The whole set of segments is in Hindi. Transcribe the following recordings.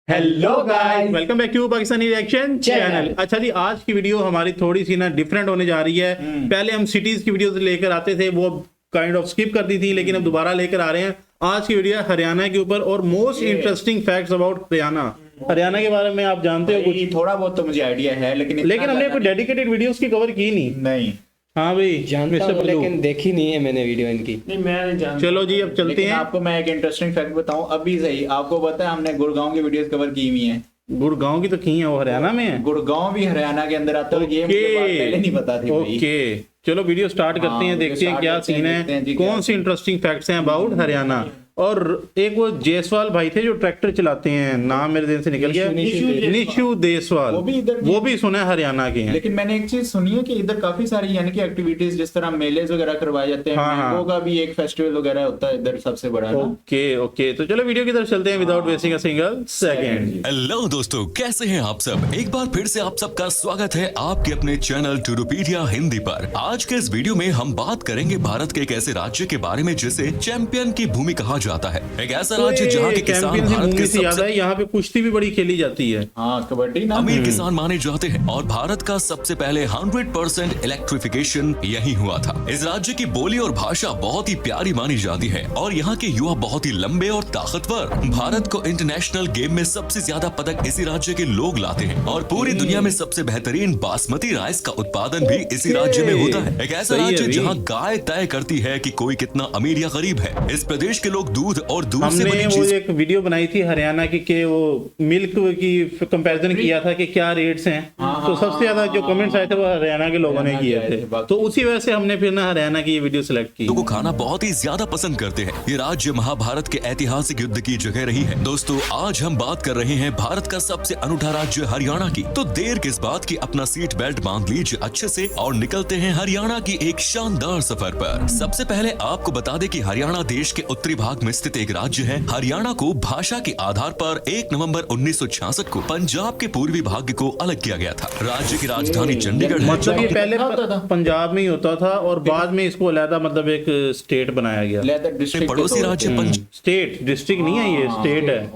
Hello guys, welcome back to Pakistani reaction channel. अच्छा जी, आज की वीडियो हमारी थोड़ी सी ना डिफरेंट होने जा रही है। पहले हम सिटीज की वीडियोस लेकर आते थे, वो काइंड ऑफ स्किप कर दी थी, लेकिन अब दोबारा लेकर आ रहे हैं। आज की वीडियो हरियाणा के ऊपर और most interesting facts about Haryana. Haryana के बारे में आप जानते हो कुछ? थोड़ा बहुत तो मुझे आइडिया है, लेकिन हमने कोई डेडिकेटेड वीडियोस की कवर की नहीं। हाँ भाई, जानता हूँ, लेकिन देखी नहीं है मैंने वीडियो इनकी। नहीं, मैं नहीं जानता। चलो जी, अब चलते हैं। आपको मैं एक इंटरेस्टिंग फैक्ट बताऊं अभी सही। आपको पता है हमने गुड़गांव की वीडियोस कवर की हुई हैं। गुड़गांव की तो की है, वो हरियाणा में है। गुड़गांव भी हरियाणा के अंदर आता है। ये मुझे बात पहले नहीं पता थी भाई। ओके, चलो वीडियो स्टार्ट करते हैं, देखते हैं क्या सीन है, कौन सी इंटरेस्टिंग फैक्ट्स हैं अबाउट हरियाणा। और एक वो जायसवाल भाई थे जो ट्रैक्टर चलाते हैं, नाम मेरे दिन से निकल गया, निशु देसवाल। वो भी सुना है हरियाणा के हैं। लेकिन मैंने एक चीज सुनी है कि इधर काफी सारी यानी कि एक्टिविटीज, जिस तरह मेले वगैरह करवाए जाते हैं। मैंगो का भी एक फेस्टिवल वगैरह होता है इधर सबसे बड़ा। ओके, तो चलो वीडियो की तरफ चलते हैं without wasting a single second. Hello दोस्तों, कैसे हैं आप सब। एक बार फिर से आप सबका स्वागत है आपके अपने चैनल टूडोपीडिया हिंदी पर। आज के इस वीडियो में हम बात करेंगे भारत के एक ऐसे राज्य के बारे में जिसे चैंपियन की भूमि कहा जाता है। एक ऐसा राज्य जहाँ के किसान भारत के सबसे यहाँ पे कुश्ती भी बड़ी खेली जाती है। हाँ, कबड्डी ना। अमीर किसान माने जाते हैं और भारत का सबसे पहले 100% इलेक्ट्रिफिकेशन यही हुआ था। इस राज्य की बोली और भाषा बहुत ही प्यारी मानी जाती है और यहाँ के युवा बहुत ही लंबे और ताकतवर। भारत को इंटरनेशनल गेम में सबसे ज्यादा पदक इसी राज्य के लोग लाते हैं और पूरी दुनिया में सबसे बेहतरीन बासमती राइस का उत्पादन भी इसी राज्य में होता है। एक ऐसा राज्य जहाँ गाय तय करती है कि कोई कितना अमीर या गरीब है। इस प्रदेश के लोग दूध और दूध से हमने बनी वो चीज एक वीडियो बनाई थी हरियाणा की के वो मिल्क की कंपैरिजन किया था कि क्या रेट्स हैं। तो सबसे ज्यादा जो कमेंट्स आए थे वो हरियाणा के लोगों ने किए थे, तो उसी वजह से हमने फिर ना हरियाणा की ये वीडियो सिलेक्ट की। को खाना बहुत ही ज्यादा पसंद करते हैं। ये राज्य महाभारत के ऐतिहासिक युद्ध की जगह रही है। दोस्तों, आज हम बात कर रहे हैं भारत का सबसे अनूठा राज्य हरियाणा की। तो देर किस बात की, अपना सीट बेल्ट बांध लीजिए अच्छे से और निकलते हैं हरियाणा की एक शानदार सफर पर। सबसे पहले आपको बता दें कि हरियाणा देश के उत्तरी भाग में स्थित एक राज्य है। हरियाणा को भाषा के आधार पर 1 नवंबर 1966 को पंजाब के पूर्वी भाग को अलग किया गया था। राज्य की राजधानी चंडीगढ़ है। मतलब ये पहले पंजाब में ही होता था और बाद में इसको अलग मतलब एक स्टेट बनाया गया। पड़ोसी राज्य स्टेट, डिस्ट्रिक्ट नहीं है, ये स्टेट है।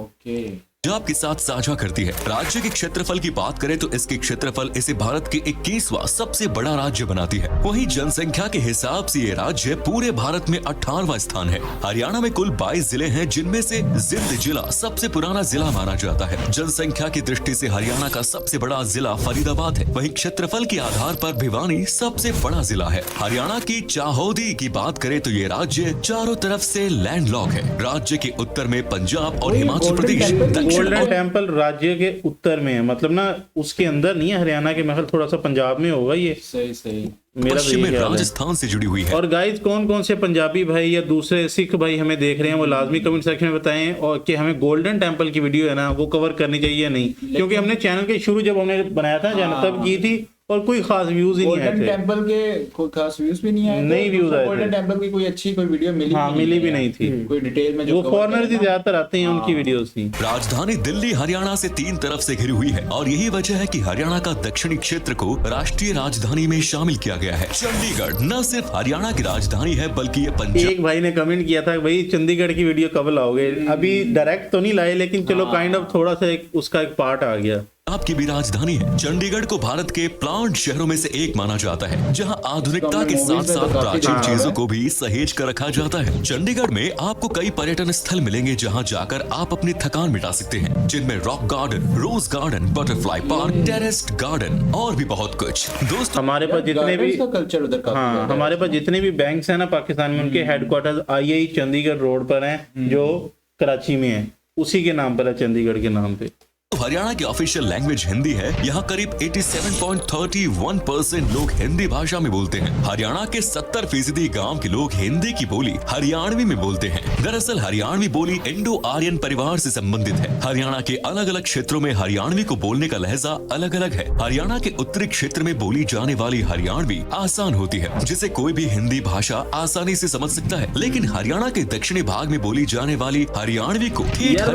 पंजाब के साथ साझा करती है। राज्य के क्षेत्रफल की बात करें तो इसके क्षेत्रफल इसे भारत के 21वां सबसे बड़ा राज्य बनाती है। वहीं जनसंख्या के हिसाब से ये राज्य पूरे भारत में 18वां स्थान है। हरियाणा में कुल 22 जिले हैं, जिनमें से जिंद जिला सबसे पुराना जिला माना जाता है। जनसंख्या की दृष्टि से हरियाणा का सबसे बड़ा जिला फरीदाबाद है। वहीं क्षेत्रफल के आधार पर भिवानी सबसे बड़ा जिला है। हरियाणा की चाहौदी की बात करें तो ये राज्य चारों तरफ से लैंडलॉक है। राज्य के उत्तर में पंजाब और हिमाचल प्रदेश। गोल्डन टेम्पल राज्य के उत्तर में है, मतलब ना उसके अंदर नहीं है हरियाणा के, महल थोड़ा सा पंजाब में होगा ये। सही मेरा पश्चिम में राजस्थान से जुड़ी हुई है। और गाइस, कौन कौन से पंजाबी भाई या दूसरे सिख भाई हमें देख रहे हैं वो लाजमी कमेंट सेक्शन में बताएं, और कि हमें गोल्डन टेम्पल की वीडियो है ना वो कवर करनी चाहिए या नहीं, क्योंकि हमने चैनल के शुरू जब हमने बनाया था तब की थी और कोई खास व्यूज ही नहीं आए थे। गोल्डन टेम्पल के कोई खास व्यूज भी नहीं आए थे। नहीं व्यूज आए थे। गोल्डन टेम्पल की कोई अच्छी कोई वीडियो मिली भी नहीं थी कोई डिटेल में। वो फॉरेनर्स ही ज्यादातर आते हैं, उनकी वीडियोस थी। राजधानी दिल्ली हरियाणा से 3 तरफ से घिरी हुई है और यही वजह है कि हरियाणा का दक्षिणी क्षेत्र को राष्ट्रीय राजधानी में शामिल किया गया है। चंडीगढ़ न सिर्फ हरियाणा की राजधानी है बल्कि ये पंजाब। एक भाई ने कमेंट किया था भाई चंडीगढ़ की वीडियो कब लाओगे। अभी डायरेक्ट तो नहीं लाए, लेकिन चलो काइंड ऑफ थोड़ा सा उसका एक पार्ट आ गया। आपकी भी राजधानी है। चंडीगढ़ को भारत के प्लांट शहरों में से एक माना जाता है, जहां आधुनिकता के साथ साथ प्राचीन चीजों को भी सहेज कर रखा जाता है। चंडीगढ़ में आपको कई पर्यटन स्थल मिलेंगे जहां जाकर आप अपनी थकान मिटा सकते हैं, जिनमें rock garden, rose garden, butterfly park, terraced garden और भी बहुत कुछ। दोस्तों, हमारे पास जितने भी कल्चर उधर का, हमारे पास जितने भी बैंक्स हैं ना पाकिस्तान में, उनके हेडक्वार्टर आई चंडीगढ़ रोड पर हैं, जो कराची में है, उसी के नाम पर है, चंडीगढ़ के नाम पे। हरियाणा की ऑफिशियल लैंग्वेज हिंदी है। यहाँ करीब 87.31% लोग हिंदी भाषा में बोलते हैं। हरियाणा के 70% गांव के लोग हिंदी की बोली हरियाणवी में बोलते हैं। दरअसल हरियाणवी बोली इंडो आर्यन परिवार से संबंधित है। हरियाणा के अलग अलग क्षेत्रों में हरियाणवी को बोलने का लहजा अलग अलग है। हरियाणा के उत्तरी क्षेत्र में बोली जाने वाली हरियाणवी आसान होती है, जिसे कोई भी हिंदी भाषा आसानी से समझ सकता है। लेकिन हरियाणा के दक्षिणी भाग में बोली जाने वाली हरियाणवी को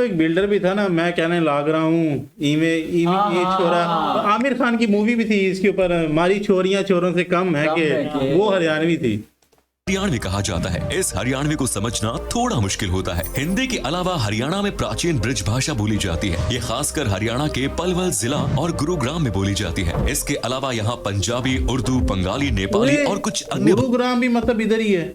एक बिल्डर भी था ना, मैं कहने लग रहा हूँ ये छोरा, आमिर खान की मूवी भी थी इसके ऊपर, हमारी छोरियां चोरों से कम है कि वो हरियाणवी थी। हरियाणवी कहा जाता है। इस हरियाणवी को समझना थोड़ा मुश्किल होता है। हिंदी के अलावा हरियाणा में प्राचीन ब्रिज भाषा बोली जाती है। ये खासकर हरियाणा के पलवल जिला और गुरुग्राम में बोली जाती है। इसके अलावा यहाँ पंजाबी, उर्दू, बंगाली, नेपाली और कुछ अन्य। गुरुग्राम भी मतलब इधर ही है।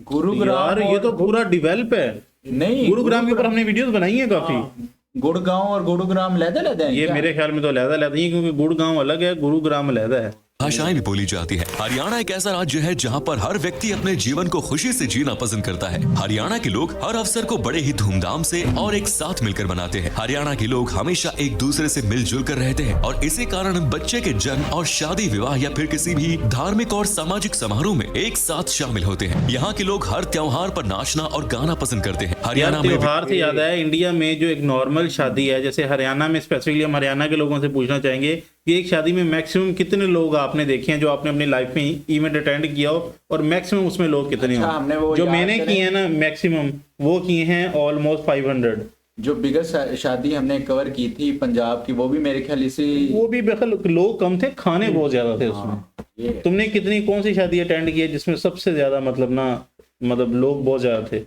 गुरुग्राम, ये तो पूरा डेवलप है। नहीं, गुरुग्राम के ऊपर हमने वीडियोस बनाई है काफी। गुड़गांव और गुरुग्राम लहदा है ये क्या? मेरे ख्याल में तो अलग है, क्योंकि गुड़गांव अलग है, गुरुग्राम अलग है। भाषाएं भी बोली जाती है। हरियाणा एक ऐसा राज्य है जहाँ पर हर व्यक्ति अपने जीवन को खुशी से जीना पसंद करता है। हरियाणा के लोग हर अवसर को बड़े ही धूमधाम से और एक साथ मिलकर मनाते हैं। हरियाणा के लोग हमेशा एक दूसरे से मिलजुल कर रहते हैं और इसी कारण बच्चे के जन्म और शादी विवाह या फिर किसी भी धार्मिक और सामाजिक समारोह में एक साथ शामिल होते हैं। यहाँ के लोग हर त्योहार पर नाचना और गाना पसंद करते हैं। हरियाणा में त्योहार से याद है, इंडिया में जो एक नॉर्मल शादी है, जैसे हरियाणा में स्पेसिफिकली हम हरियाणा के लोगों से पूछना चाहेंगे कि एक शादी में मैक्सिमम कितने लोग आपने देखे हैं जो आपने अपनी लाइफ में इवेंट अटेंड किया हो, और मैक्सिमम उसमें लोग कितने हो? जो मैंने किए हैं ना मैक्सिमम, वो किए हैं ऑलमोस्ट 500। जो बिगेस्ट शादी हमने कवर की थी पंजाब की, वो भी मेरे ख्याल इसी, वो भी लोग कम थे, खाने बहुत ज्यादा थे उसमें। तुमने कितनी कौन सी शादी अटेंड की है जिसमें सबसे ज्यादा मतलब लोग बहुत ज्यादा थे?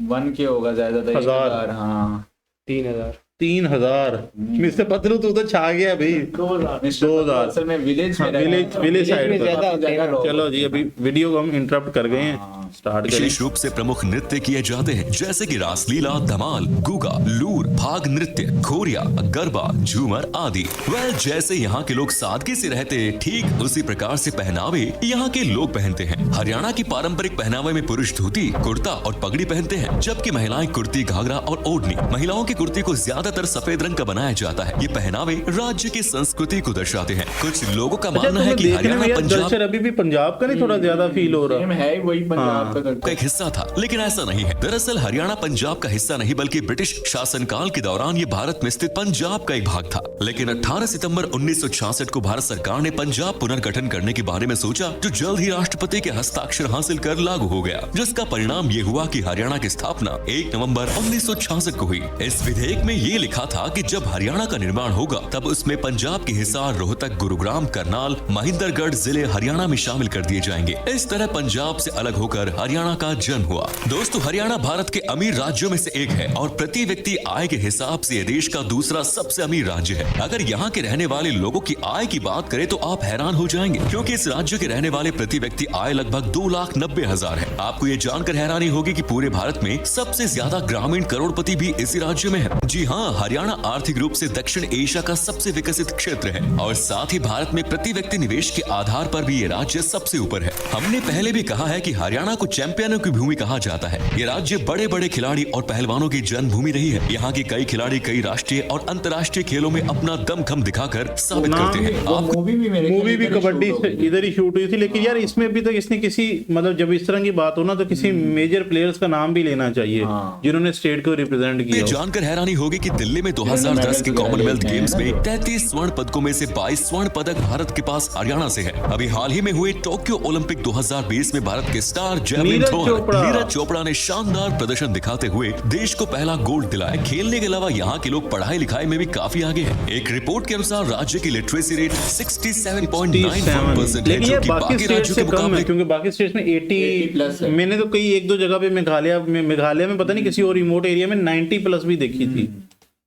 1 के होगा ज्यादा, 1000। हाँ 3000। मिस्टर पतलू तू तो छा गया भाई। 2000 असल में विलेज साइड में ज्यादा होते हैं ना। चलो जी, अभी वीडियो को हम इंटरप्ट कर गए हैं, स्टार्ट करें। विशेष रूप से प्रमुख नृत्य किए जाते हैं जैसे कि रासलीला, धमाल, गुगा, लूर, भाग नृत्य, खोरिया, गरबा, झूमर आदि। जैसे यहाँ के लोग सादगी से रहते, ठीक उसी प्रकार से पहनावे यहाँ के लोग पहनते हैं। हरियाणा की पारंपरिक पहनावे में पुरुष धोती, कुर्ता और पगड़ी पहनते हैं, जबकि महिलाएं कुर्ती, घाघरा और ओढ़नी। महिलाओं की कुर्ती को ज्यादातर सफेद रंग का बनाया जाता है। ये पहनावे राज्य की संस्कृति को दर्शाते हैं। कुछ लोगों का मानना है कि हरियाणा पंजाब अभी भी पंजाब का नहीं थोड़ा ज्यादा फील हो रहा है, वही पंजाब का एक हिस्सा था, लेकिन ऐसा नहीं है। दरअसल हरियाणा पंजाब का हिस्सा नहीं बल्कि ब्रिटिश शासनकाल के दौरान ये भारत में स्थित पंजाब का एक भाग था। लेकिन 18 सितंबर 1966 को भारत सरकार ने पंजाब पुनर्गठन करने के बारे में सोचा, जो जल्द ही राष्ट्रपति के हस्ताक्षर हासिल कर लागू हो गया, जिसका परिणाम ये हुआ कि हरियाणा की स्थापना 1 नवंबर 1966 को हुई। इस विधेयक में ये लिखा था कि जब हरियाणा का निर्माण होगा तब उसमें पंजाब के हिसार, रोहतक, गुरुग्राम, करनाल, महेंद्रगढ़ जिले हरियाणा में शामिल कर दिए जाएंगे। इस तरह पंजाब से अलग होकर हरियाणा का जन्म हुआ। दोस्तों, हरियाणा भारत के अमीर राज्यों में से एक है और प्रति व्यक्ति आय के हिसाब से देश का दूसरा सबसे अमीर राज्य है। अगर यहाँ के रहने वाले लोगों की आय की बात करें तो आप हैरान हो जाएंगे, क्योंकि इस राज्य के रहने वाले प्रति व्यक्ति आय लगभग 2,90,000 है। आपको ये जानकर हैरानी होगी कि पूरे भारत में सबसे ज्यादा ग्रामीण करोड़पति भी इसी राज्य में है। जी हाँ, हरियाणा आर्थिक रूप से दक्षिण एशिया का सबसे विकसित क्षेत्र है और साथ ही भारत में प्रति व्यक्ति निवेश के आधार पर भी ये राज्य सबसे ऊपर है। हमने पहले भी कहा है कि हरियाणा को चैंपियनों की भूमि कहा जाता है। ये राज्य बड़े बड़े खिलाड़ी और पहलवानों की जन्मभूमि रही है। यहाँ के कई खिलाड़ी कई राष्ट्रीय और अंतर्राष्ट्रीय खेलों में अपना दमखम दिखाकर साबित करते हैं। मूवी भी कबड्डी इधर ही शूट हुई थी, लेकिन यार इसमें अभी तक इसने किसी जब इस तरह की बात हो ना तो किसी मेजर प्लेयर्स का नाम भी लेना चाहिए जिन्होंने स्टेट को रिप्रेजेंट किया। जानकर हैरानी होगी कि दिल्ली में 2010 के कॉमनवेल्थ गेम्स में 33 स्वर्ण पदकों में से 22 स्वर्ण पदक भारत के पास हरियाणा से है। अभी हाल ही में हुए टोक्यो ओलंपिक 2020 में भारत के star javelin thrower Neeraj Chopra ने शानदार प्रदर्शन दिखाते हुए देश को पहला गोल्ड दिलाया। खेलने के अलावा यहाँ के लोग पढ़ाई लिखाई में भी काफी आगे हैं। एक रिपोर्ट के अनुसार राज्य की लिटरेसी रेट 67.91% है, जो कि बाकी राज्यों के मुकाबले, क्योंकि बाकी स्टेट्स में 80 मैंने तो कई 1-2 जगह पे मेघालय में पता नहीं किसी और रिमोट एरिया में 90+ भी देखी थी।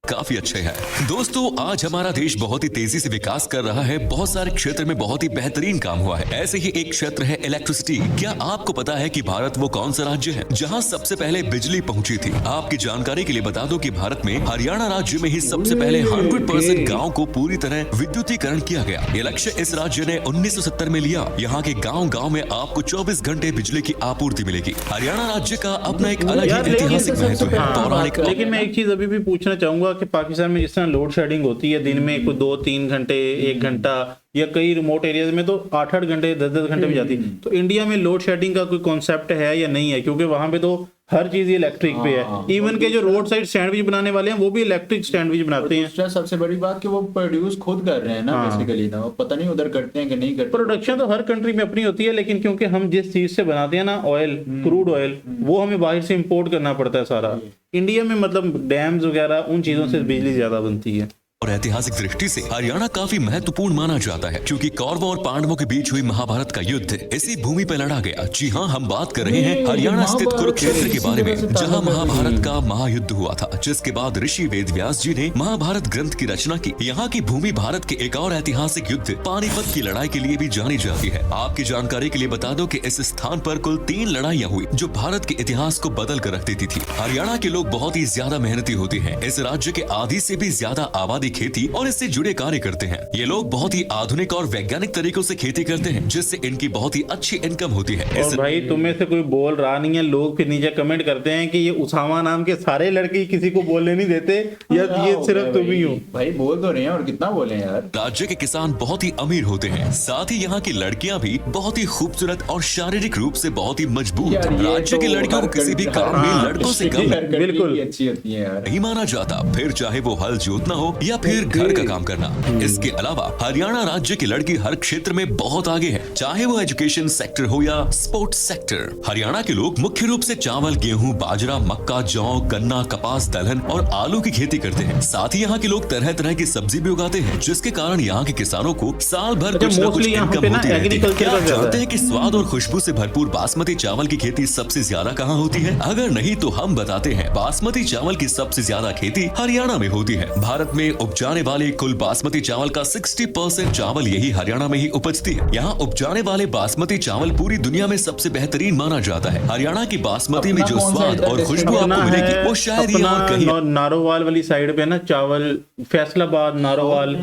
काफी अच्छे हैं। दोस्तों, आज हमारा देश बहुत ही तेजी से विकास कर रहा है। बहुत सारे क्षेत्र में बहुत ही बेहतरीन काम हुआ है। ऐसे ही एक क्षेत्र है इलेक्ट्रिसिटी। क्या आपको पता है कि भारत वो कौन सा राज्य है जहां सबसे पहले बिजली पहुंची थी? आपकी जानकारी के लिए बता दूं कि भारत में हरियाणा राज्य में ही सबसे पहले 100% गाँव को पूरी तरह विद्युतीकरण किया गया। ये लक्ष्य इस राज्य ने 1970 में लिया। यहाँ के गाँव में आपको 24 घंटे बिजली की आपूर्ति मिलेगी। हरियाणा राज्य का अपना एक अलग ही ऐतिहासिक महत्व है, पौराणिक। लेकिन मैं एक चीज अभी भी पूछना चाहूंगा कि पाकिस्तान में जिस तरह लोड शेडिंग होती है, दिन में कोई 2-3 घंटे, 1 घंटा, या कई रिमोट एरियाज में तो 8-8 घंटे, 10-10 घंटे भी जाती है। तो इंडिया में लोड शेडिंग का कोई कॉन्सेप्ट है या नहीं है? क्योंकि वहां पे तो हर चीज इलेक्ट्रिक पे है। इवन के जो रोड साइड सैंडविच बनाने वाले हैं वो भी इलेक्ट्रिक सैंडविच बनाते हैं। सबसे बड़ी बात कि वो प्रोड्यूस खुद कर रहे हैं ना, बेसिकली ना, वो पता नहीं उधर करते हैं कि नहीं करते। प्रोडक्शन तो हर कंट्री में अपनी होती है, लेकिन क्योंकि हम जिस चीज से बनाते हैं ना, ऑयल, क्रूड ऑयल, वो हमें बाहर से इंपोर्ट करना पड़ता है सारा। इंडिया में डैम्स वगैरह उन चीजों से बिजली ज्यादा बनती है। और ऐतिहासिक दृष्टि से हरियाणा काफी महत्वपूर्ण माना जाता है, क्योंकि कौरवों और पांडवों के बीच हुई महाभारत का युद्ध इसी भूमि पर लड़ा गया। जी हाँ, हम बात कर रहे हैं हरियाणा स्थित कुरुक्षेत्र के बारे में, जहाँ महाभारत का महायुद्ध हुआ था, जिसके बाद ऋषि वेदव्यास जी ने महाभारत ग्रंथ की रचना की। यहाँ की भूमि भारत के एक और ऐतिहासिक युद्ध पानीपत की लड़ाई के लिए भी जानी जाती है। आपकी जानकारी के लिए बता दो कि इस स्थान पर कुल 3 लड़ाइयाँ हुई, जो भारत के इतिहास को बदल कर रख देती थी। हरियाणा के लोग बहुत ही ज्यादा मेहनती होते हैं। इस राज्य के आधी से भी ज्यादा आबादी खेती और इससे जुड़े कार्य करते हैं। ये लोग बहुत ही आधुनिक और वैज्ञानिक तरीकों से खेती करते हैं, जिससे इनकी बहुत ही अच्छी इनकम होती है। और भाई तुम्हें से कोई बोल रहा नहीं है, लोग फिर नीचे कमेंट करते हैं कि ये उसामा नाम के सारे लड़के किसी को बोलने नहीं देते, या ये सिर्फ तुम ही हो। भाई बोल तो रहे हैं, और कितना बोले यार। राज्य के किसान बहुत ही अमीर होते हैं, साथ ही यहाँ की लड़कियाँ भी बहुत ही खूबसूरत और शारीरिक रूप से बहुत ही मजबूत। राज्य की लड़कियों को किसी भी काम में लड़कों से कम बिल्कुल अच्छी होती है यार, नहीं माना जाता, फिर चाहे वो हल जोतना हो या फिर घर का काम करना। इसके अलावा हरियाणा राज्य की लड़की हर क्षेत्र में बहुत आगे है, चाहे वो एजुकेशन सेक्टर हो या स्पोर्ट्स सेक्टर। हरियाणा के लोग मुख्य रूप से चावल, गेहूं, बाजरा, मक्का, जौ, गन्ना, कपास, दलहन और आलू की खेती करते हैं। साथ ही यहाँ के लोग तरह तरह की सब्जी भी उगाते हैं, जिसके कारण यहाँ के किसानों को साल भर कुछ न कुछ इनकम होती रहती है। क्या आप जानते हैं कि स्वाद और खुशबू से भरपूर बासमती चावल की खेती सबसे ज्यादा कहाँ होती है? अगर नहीं तो हम बताते हैं। बासमती चावल की सबसे ज्यादा खेती हरियाणा में होती है। भारत में उपजाने वाले कुल बासमती चावल का 60% चावल यही हरियाणा में ही उपजती है। यहाँ उपजाने वाले बासमती चावल पूरी दुनिया में सबसे बेहतरीन माना जाता है। हरियाणा की बासमती में जो स्वाद और खुशबू आपको मिलेगी, वो शायद ही और कहीं। नारोवाल वाली साइड पे ना चावल, फैसलाबाद, नारोवाल,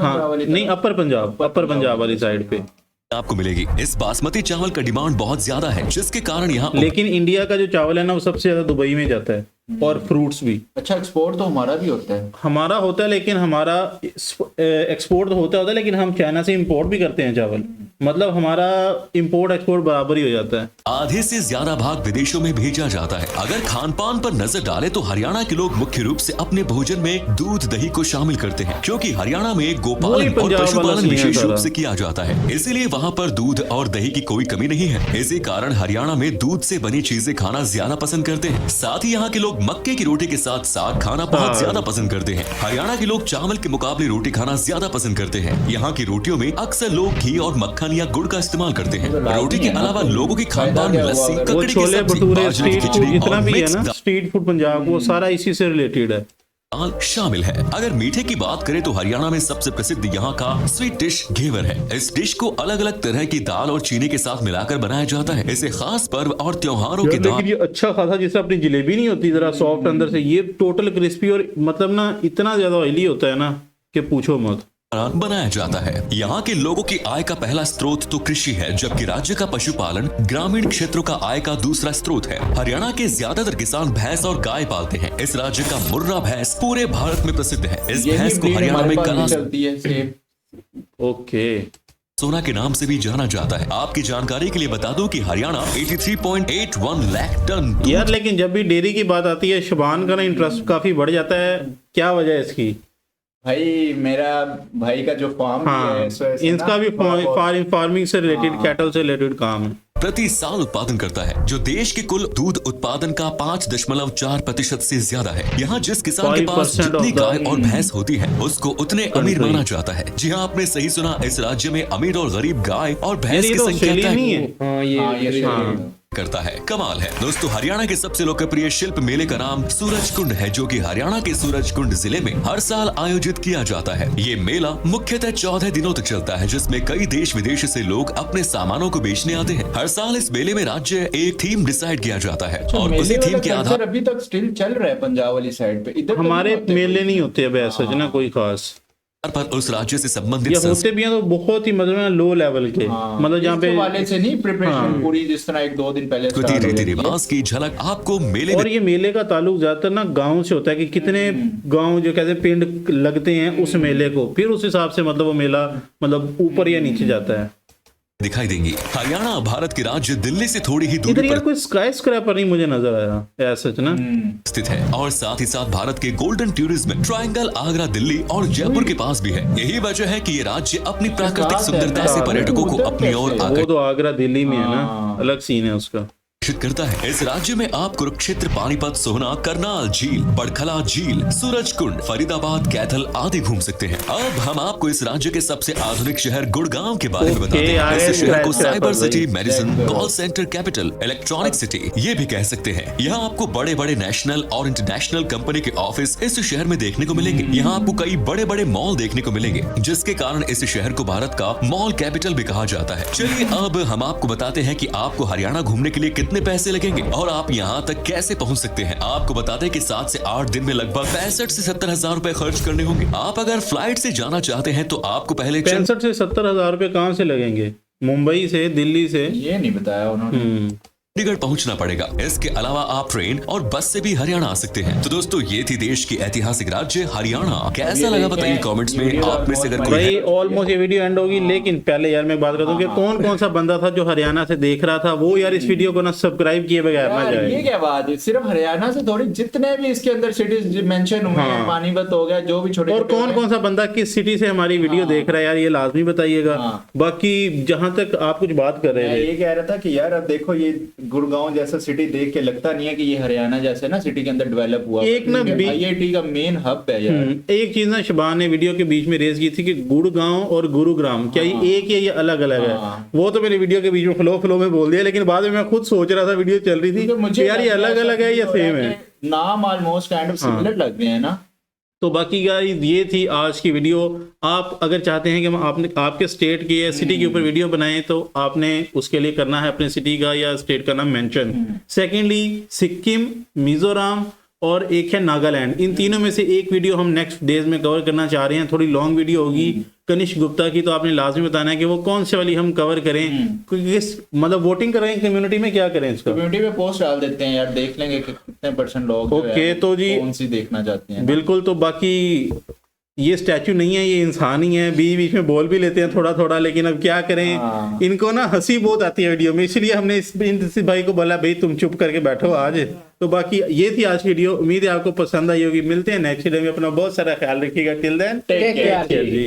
हाँ नहीं अपर पंजाब वाली साइड पे आपको मिलेगी। इस बासमती चावल का डिमांड बहुत ज्यादा है, जिसके कारण यहाँ लेकिन इंडिया का जो चावल है ना, वो सबसे ज्यादा दुबई में जाता है, और फ्रूट्स भी। अच्छा, एक्सपोर्ट तो हमारा भी होता है। हमारा होता है, लेकिन हमारा एक्सपोर्ट तो होता है, लेकिन हम चाइना से इंपोर्ट भी करते हैं चावल। मतलब हमारा इंपोर्ट एक्सपोर्ट बराबर ही हो जाता है। आधे से ज्यादा भाग विदेशों में भेजा जाता है। अगर खान पान पर नजर डालें तो हरियाणा के लोग मुख्य रूप से अपने भोजन में दूध, दही को शामिल करते हैं, क्योंकि हरियाणा में गोपालन और पशुपालन विशेष रूप से किया जाता है। इसीलिए वहाँ पर दूध और दही की कोई कमी नहीं है। इसी कारण हरियाणा में दूध से बनी चीजें खाना ज्यादा पसंद करते हैं। साथ ही यहाँ के लोग मक्के की रोटी के साथ साग खाना बहुत ज्यादा पसंद करते हैं। हरियाणा के लोग चावल के मुकाबले रोटी खाना ज्यादा पसंद करते हैं। यहाँ की रोटियों में अक्सर लोग घी और मक्खन या गुड़ का इस्तेमाल करते हैं। रोटी के अलावा लोगों की खानपान में लस्सी, ककड़ी की सब्जी, बाजरे की खिचड़ी जितना और भी है मिक्स ना स्ट्रीट फूड पंजाब, वो सारा इसी से रिलेटेड है, दाल शामिल है। अगर मीठे की बात करें तो हरियाणा में सबसे प्रसिद्ध यहाँ का स्वीट डिश घेवर है। इस डिश को अलग अलग तरह की दाल और चीनी के साथ मिलाकर बनाया जाता है। इसे खास पर्व और त्योहारों के लेकिन ये अच्छा खासा, जैसे अपनी जलेबी नहीं होती जरा सॉफ्ट अंदर से, ये टोटल क्रिस्पी और मतलब ना इतना ज्यादा ऑयली होता है ना कि पूछो मत, बनाया जाता है। यहाँ के लोगों की आय का पहला स्रोत तो कृषि है, जबकि राज्य का पशुपालन ग्रामीण क्षेत्रों का आय का दूसरा स्रोत है। हरियाणा के ज्यादातर किसान भैंस और गाय पालते हैं। इस राज्य का मुर्रा भैंस पूरे भारत में प्रसिद्ध है। इस भैंस को हरियाणा में कला सोना के नाम से भी जाना जाता है। आपकी जानकारी के लिए बता दूं कि हरियाणा 83.81 लाख टन। यार लेकिन जब भी डेयरी की बात आती है, शुभान का ना इंटरेस्ट काफी बढ़ जाता है। क्या वजह है इसकी? भाई मेरा भाई का जो फार्म है, इनका भी फार्मिंग से रिलेटेड, कैटल से रिलेटेड काम है। प्रति साल उत्पादन करता है, जो देश के कुल दूध उत्पादन का 5.4% से ज्यादा है। यहाँ जिस किसान के पास जितनी गाय और भैंस होती है, उसको उतने अमीर माना जाता है। जी हाँ, आपने सही सुना, इस राज्य में अमीर और गरीब गाय और भैंस की संख्या करता है। कमाल है दोस्तों। हरियाणा के सबसे लोकप्रिय शिल्प मेले का नाम सूरज कुंड है, जो कि हरियाणा के सूरज कुंड जिले में हर साल आयोजित किया जाता है। ये मेला मुख्यतः 14 दिनों तक चलता है, जिसमें कई देश विदेश से लोग अपने सामानों को बेचने आते हैं। हर साल इस मेले में राज्य एक थीम डिसाइड किया जाता है और उसी थीम के आधार अभी तक स्टिल चल रहा है पंजाब वाली साइड पे। इधर हमारे मेले नहीं होते अब ऐसा ना कोई खास, पर उस राज्य से संबंधित होते भी हैं तो बहुत ही मतलब लो लेवल के, मतलब जहाँ पे वाले से नहीं प्रिपरेशन पूरी, जिस तरह 1-2 दिन पहले रीति रिवाज की झलक आपको मेले। और ये मेले का ताल्लुक ज्यादातर ना गांव से होता है कि कितने गांव जो कहते हैं पिंड लगते हैं उस मेले को, फिर उस हिसाब से मतलब वो मेला मतलब ऊपर या नीचे जाता है, दिखाई देंगी। हरियाणा भारत के राज्य दिल्ली से थोड़ी ही दूरी पर कोई स्काई स्क्रैपर नहीं मुझे नजर आया ऐसा ना स्थित है, और साथ ही साथ भारत के golden tourism triangle Agra, Delhi और जयपुर के पास भी है। यही वजह है कि ये राज्य अपनी प्राकृतिक सुंदरता से पर्यटकों को अपनी ओर वो तो आगरा दिल्ली में है ना, अलग सीन है उसका। करता है। इस राज्य में आप कुरुक्षेत्र, पानीपत, सोहना, करनाल झील, बड़खला झील, सूरजकुंड, फरीदाबाद, कैथल आदि घूम सकते हैं। अब हम आपको इस राज्य के सबसे आधुनिक शहर गुड़गांव के बारे में बताते हैं। इस शहर को cyber city, medicine, call centre capital, electronic city ये भी कह सकते हैं। यहाँ आपको बड़े बड़े नेशनल और इंटरनेशनल कंपनी के ऑफिस इस शहर में देखने को मिलेंगे। यहाँ आपको कई बड़े बड़े मॉल देखने को मिलेंगे, जिसके कारण इस शहर को भारत का मॉल कैपिटल भी कहा जाता है। चलिए अब हम आपको बताते हैं कि आपको हरियाणा घूमने के लिए कितने पैसे लगेंगे और आप यहाँ तक कैसे पहुँच सकते हैं। आपको बताते हैं कि 7 से 8 दिन में लगभग 65 से 70 हजार रुपए खर्च करने होंगे। आप अगर फ्लाइट से जाना चाहते हैं तो आपको पहले 65 से 70 हजार रुपए कहाँ से लगेंगे? मुंबई से, दिल्ली से? ये नहीं बताया उन्होंने। चंडीगढ़ पहुंचना पड़ेगा। इसके अलावा आप ट्रेन और बस से भी हरियाणा आ सकते हैं। तो दोस्तों ये थी देश की ऐतिहासिक राज्य हरियाणा। कैसा लगा बताइए कमेंट्स में। आप में से अगर कोई भाई ऑलमोस्ट ये वीडियो एंड होगी, लेकिन पहले यार मैं बात करता हूँ कि कौन कौन सा बंदा था जो हरियाणा से देख रहा था, वो यार इस वीडियो को ना सब्सक्राइब किए बगैर ना यार, जाए। ये क्या बात है, सिर्फ हरियाणा से थोड़ी, जितने भी इसके अंदर सिटीज मेंशन हुए हैं, पानीपत हो गया, जो भी छोटे और कौन कौन सा बंदा किस सिटी से हमारी वीडियो देख रहा है यार, ये लाजमी बताइएगा। बाकी जहां तक आप कुछ बात कर रहे मैं थे, ये कह रहा था कि यार अब देखो ये गुड़गांव जैसा सिटी देख के लगता नहीं है कि ये हरियाणा जैसे ना सिटी के अंदर डेवलप हुआ। एक ना आईआईटी का मेन हब है यार। एक चीज ना शबान ने वीडियो के बीच में रेज की थी कि गुड़गांव और गुरुग्राम क्या ये एक है, ये अलग अलग है। वो तो मैंने वीडियो के बीच में फ्लो में बोल दिया, लेकिन बाद में मैं खुद सोच रहा था, वीडियो चल रही थी तो मुझे यार ये अलग अलग है या सेम है। नाम ऑलमोस्ट काइंड ऑफ सिमिलर लग रहे हैं ना। तो बाकी गाइस ये थी आज की वीडियो। आप अगर चाहते हैं कि हम आपके स्टेट की या सिटी के ऊपर वीडियो बनाएं तो आपने उसके लिए करना है अपने सिटी का या स्टेट का नाम मेंशन। सेकेंडली सिक्किम, मिजोरम और एक है नागालैंड, इन तीनों में से एक वीडियो हम नेक्स्ट डेज में कवर करना चाह रहे हैं। थोड़ी लॉन्ग वीडियो होगी कनिष्क गुप्ता की, तो आपने लाजमी बताना है कि वो कौन से वाली हम कवर करें। किस मतलब वोटिंग करें कम्युनिटी में, क्या करें इसका? कम्युनिटी में पोस्ट डाल देते हैं यार, देख लेंगे कि कितने % लोग ओके, तो जी कौन सी देखना चाहते हैं। बिल्कुल। तो बाकी ये स्टैचू नहीं है, ये इंसान ही है। बीच बीच में बोल भी लेते हैं थोड़ा थोड़ा, लेकिन अब क्या करें, इनको ना हंसी बहुत आती है वीडियो में, इसलिए हमने इस भाई को बोला भाई तुम चुप करके बैठो आज। तो बाकी ये थी आज की वीडियो, उम्मीद है आपको पसंद आई होगी। मिलते हैं नेक्स्ट वीडियो में, अपना बहुत सारा ख्याल रखिएगा। टिल देन टेक केयर जी।